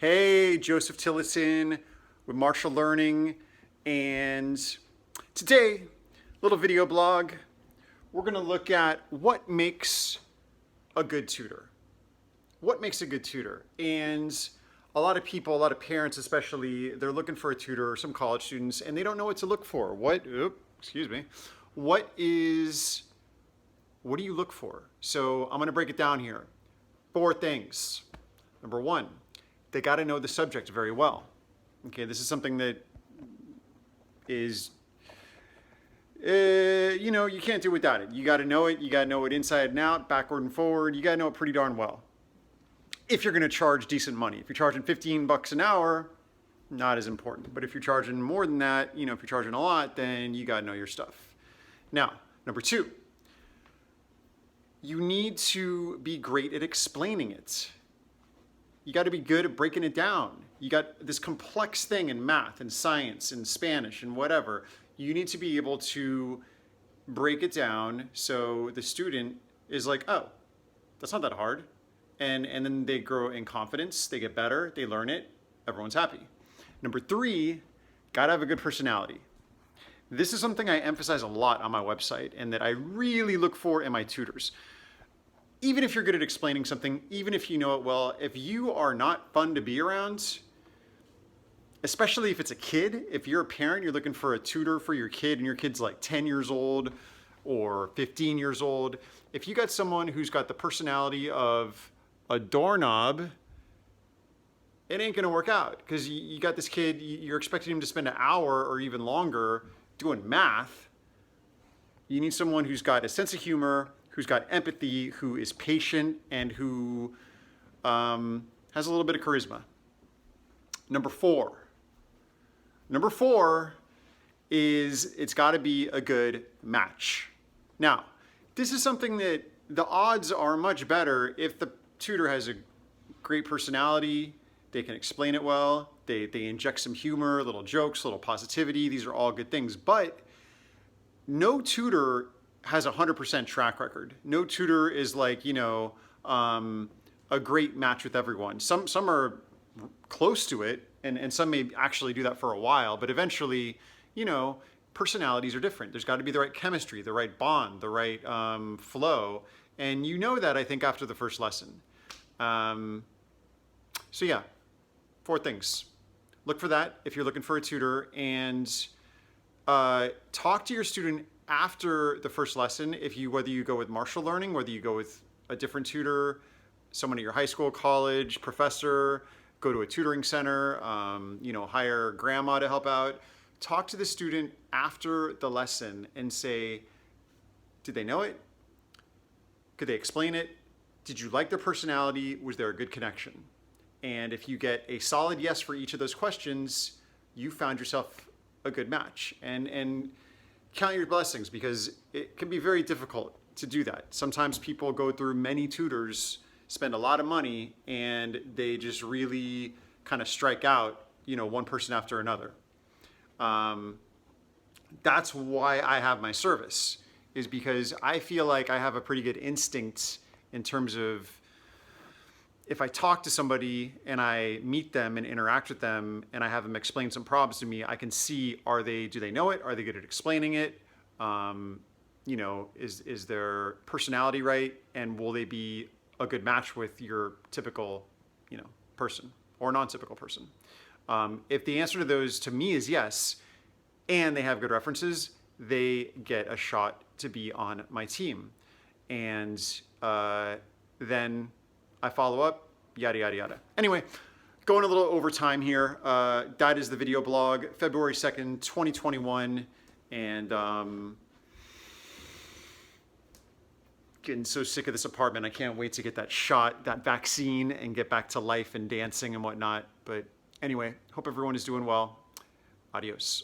Hey, Joseph Tillotson with Marshall Learning, and today, little video blog, we're going to look at what makes a good tutor. What makes a good tutor? And a lot of people, a lot of parents especially, they're looking for a tutor, or some college students, and they don't know what to look for. What do you look for? So I'm going to break it down here. 4 things. Number 1, they got to know the subject very well. Okay, this is something that is, you can't do without it. You got to know it. You got to know it inside and out, backward and forward. You got to know it pretty darn well. If you're going to charge decent money. If you're charging $15 an hour, not as important. But if you're charging more than that, if you're charging a lot, then you got to know your stuff. Now, number 2, you need to be great at explaining it. You got to be good at breaking it down. You got this complex thing in math and science and Spanish and whatever. You need to be able to break it down so the student is like, oh, that's not that hard. And then they grow in confidence, they get better, they learn it, everyone's happy. Number 3, gotta have a good personality. This is something I emphasize a lot on my website and that I really look for in my tutors. Even if you're good at explaining something, even if you know it well, if you are not fun to be around, especially if it's a kid, if you're a parent, you're looking for a tutor for your kid and your kid's like 10 years old or 15 years old, if you got someone who's got the personality of a doorknob, it ain't gonna work out because you got this kid, you're expecting him to spend an hour or even longer doing math. You need someone who's got a sense of humor, who's got empathy, who is patient, and who has a little bit of charisma. Number 4 is it's got to be a good match. Now, this is something that the odds are much better if the tutor has a great personality, they can explain it well, they inject some humor, little jokes, little positivity. These are all good things, but no tutor has a 100% track record. No tutor is like, a great match with everyone. Some are close to it, and some may actually do that for a while, but eventually, personalities are different. There's got to be the right chemistry, the right bond, the right flow, and that, I think, after the first lesson. So yeah, 4 things. Look for that if you're looking for a tutor, and talk to your student after the first lesson, whether you go with Marshall Learning, whether you go with a different tutor, someone at your high school, college, professor, go to a tutoring center, hire grandma to help out. Talk to the student after the lesson and say, did they know it? Could they explain it? Did you like their personality? Was there a good connection? And if you get a solid yes for each of those questions, you found yourself a good match. And count your blessings, because it can be very difficult to do that. Sometimes people go through many tutors, spend a lot of money, and they just really kind of strike out, one person after another. That's why I have my service, is because I feel like I have a pretty good instinct in terms of if I talk to somebody and I meet them and interact with them and I have them explain some problems to me, I can see, do they know it? Are they good at explaining it? Is their personality right? And will they be a good match with your typical, person or non-typical person? If the answer to those to me is yes, and they have good references, they get a shot to be on my team. And then I follow up, yada, yada, yada. Anyway, going a little over time here. That is the video blog, February 2nd, 2021. And getting so sick of this apartment. I can't wait to get that shot, that vaccine, and get back to life and dancing and whatnot. But anyway, hope everyone is doing well. Adios.